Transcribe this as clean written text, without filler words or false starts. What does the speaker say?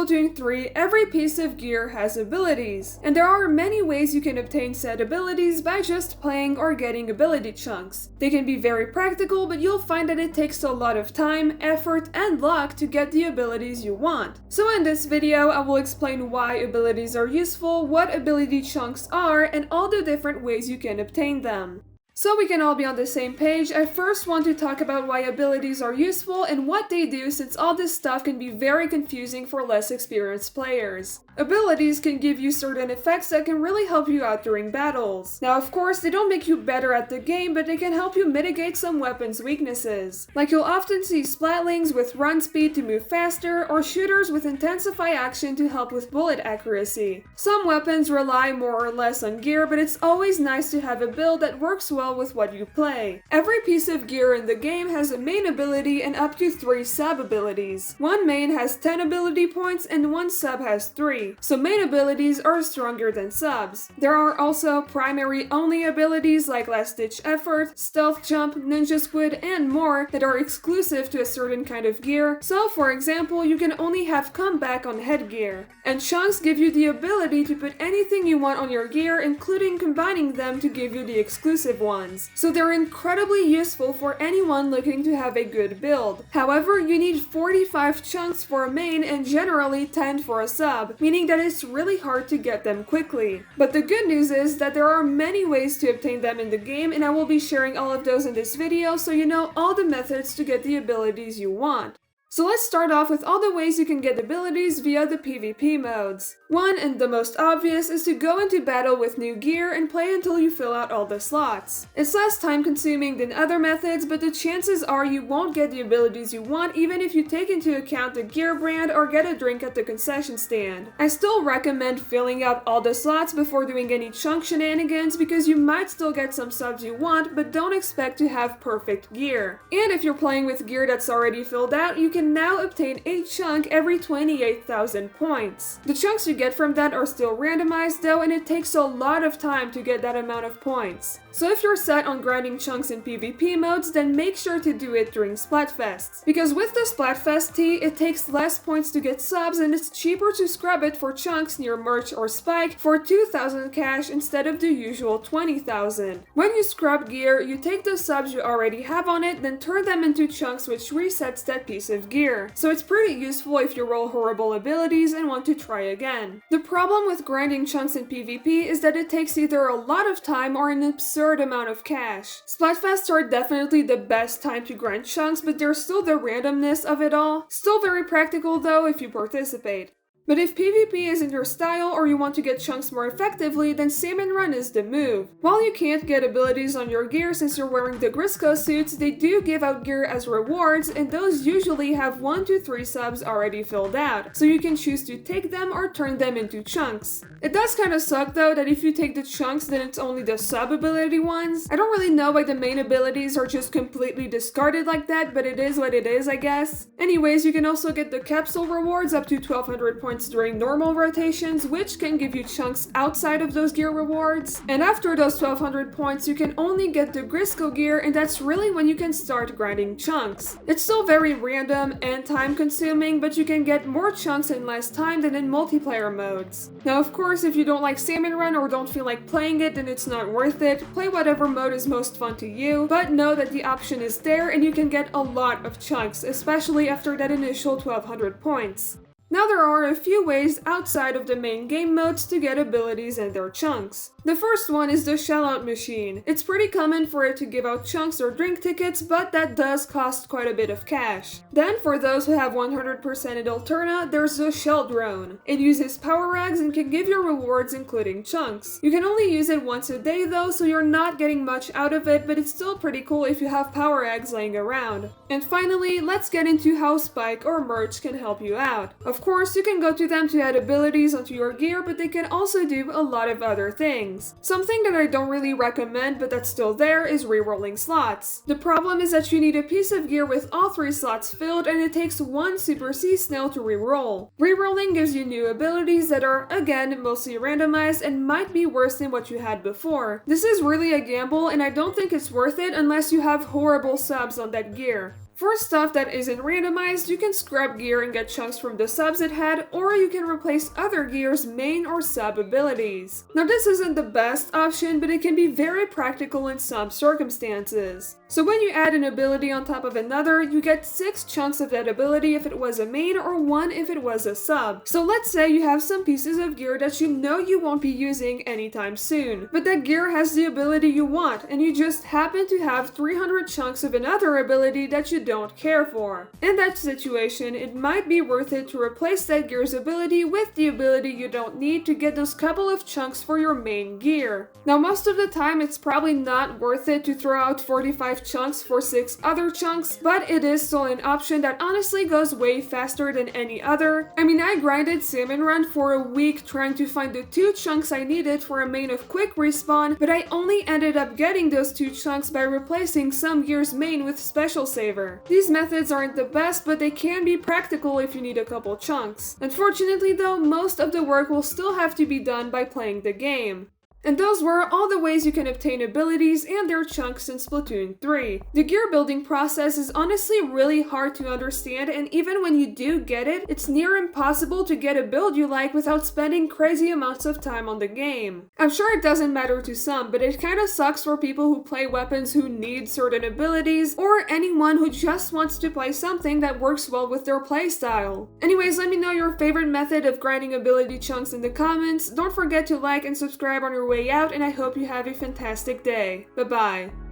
Splatoon 3, every piece of gear has abilities, and there are many ways you can obtain said abilities by just playing or getting ability chunks. They can be very practical, but you'll find that it takes a lot of time, effort, and luck to get the abilities you want. So in this video, I will explain why abilities are useful, what ability chunks are, and all the different ways you can obtain them. So we can all be on the same page, I first want to talk about why abilities are useful and what they do, since all this stuff can be very confusing for less experienced players. Abilities can give you certain effects that can really help you out during battles. Now of course, they don't make you better at the game, but they can help you mitigate some weapons' weaknesses. Like you'll often see splatlings with run speed to move faster, or shooters with intensify action to help with bullet accuracy. Some weapons rely more or less on gear, but it's always nice to have a build that works well with what you play. Every piece of gear in the game has a main ability and up to 3 sub-abilities. One main has 10 ability points and one sub has 3, so main abilities are stronger than subs. There are also primary only abilities like Last Ditch Effort, Stealth Jump, Ninja Squid, and more that are exclusive to a certain kind of gear, so for example, you can only have comeback on headgear. And chunks give you the ability to put anything you want on your gear, including combining them to give you the exclusive ones. So they're incredibly useful for anyone looking to have a good build. However, you need 45 chunks for a main and generally 10 for a sub, meaning that it's really hard to get them quickly. But the good news is that there are many ways to obtain them in the game, and I will be sharing all of those in this video so you know all the methods to get the abilities you want. So let's start off with all the ways you can get abilities via the PvP modes. One, and the most obvious, is to go into battle with new gear and play until you fill out all the slots. It's less time consuming than other methods, but the chances are you won't get the abilities you want even if you take into account the gear brand or get a drink at the concession stand. I still recommend filling out all the slots before doing any chunk shenanigans because you might still get some subs you want, but don't expect to have perfect gear. And if you're playing with gear that's already filled out, you can now obtain a chunk every 28,000 points. The chunks you get from that are still randomized though, and it takes a lot of time to get that amount of points. So if you're set on grinding chunks in PvP modes, then make sure to do it during Splatfests. Because with the Splatfest tea, it takes less points to get subs and it's cheaper to scrub it for chunks near Merch or Spike for 2,000 cash instead of the usual 20,000. When you scrub gear, you take the subs you already have on it, then turn them into chunks, which resets that piece of gear. So it's pretty useful if you roll horrible abilities and want to try again. The problem with grinding chunks in PvP is that it takes either a lot of time or an absurd amount of cash. Splatfests are definitely the best time to grind chunks, but there's still the randomness of it all. Still very practical though if you participate. But if PvP isn't your style or you want to get chunks more effectively, then Salmon Run is the move. While you can't get abilities on your gear since you're wearing the Grisco suits, they do give out gear as rewards, and those usually have 1 to 3 subs already filled out, so you can choose to take them or turn them into chunks. It does kinda suck though that if you take the chunks then it's only the sub ability ones. I don't really know why the main abilities are just completely discarded like that, but it is what it is, I guess. Anyways, you can also get the capsule rewards up to 1200 points during normal rotations, which can give you chunks outside of those gear rewards. And after those 1200 points, you can only get the Grisco gear, and that's really when you can start grinding chunks. It's still very random and time consuming, but you can get more chunks in less time than in multiplayer modes. Now of course, if you don't like Salmon Run or don't feel like playing it, then it's not worth it. Play whatever mode is most fun to you, but know that the option is there and you can get a lot of chunks, especially after that initial 1200 points. Now there are a few ways outside of the main game modes to get abilities and their chunks. The first one is the shellout machine. It's pretty common for it to give out chunks or drink tickets, but that does cost quite a bit of cash. Then for those who have 100% Adulterna, there's the shell drone. It uses power rags and can give you rewards including chunks. You can only use it once a day though, so you're not getting much out of it, but it's still pretty cool if you have power eggs laying around. And finally, let's get into how Spike or Merch can help you out. Of course, you can go to them to add abilities onto your gear, but they can also do a lot of other things. Something that I don't really recommend but that's still there is rerolling slots. The problem is that you need a piece of gear with all 3 slots filled and it takes 1 Super Sea Snail to reroll. Rerolling gives you new abilities that are, again, mostly randomized and might be worse than what you had before. This is really a gamble and I don't think it's worth it unless you have horrible subs on that gear. For stuff that isn't randomized, you can scrap gear and get chunks from the subs it had, or you can replace other gear's main or sub abilities. Now this isn't the best option, but it can be very practical in some circumstances. So when you add an ability on top of another, you get 6 chunks of that ability if it was a main or 1 if it was a sub. So let's say you have some pieces of gear that you know you won't be using anytime soon, but that gear has the ability you want, and you just happen to have 300 chunks of another ability that you don't care for. In that situation, it might be worth it to replace that gear's ability with the ability you don't need to get those couple of chunks for your main gear. Now most of the time it's probably not worth it to throw out 45 chunks for 6 other chunks, but it is still an option that honestly goes way faster than any other. I mean, I grinded Salmon Run for a week trying to find the 2 chunks I needed for a main of quick respawn, but I only ended up getting those 2 chunks by replacing some gear's main with special saver. These methods aren't the best, but they can be practical if you need a couple chunks. Unfortunately though, most of the work will still have to be done by playing the game. And those were all the ways you can obtain abilities and their chunks in Splatoon 3. The gear building process is honestly really hard to understand, and even when you do get it, it's near impossible to get a build you like without spending crazy amounts of time on the game. I'm sure it doesn't matter to some, but it kinda sucks for people who play weapons who need certain abilities, or anyone who just wants to play something that works well with their playstyle. Anyways, let me know your favorite method of grinding ability chunks in the comments. Don't forget to like and subscribe on your way out, and I hope you have a fantastic day. Bye-bye.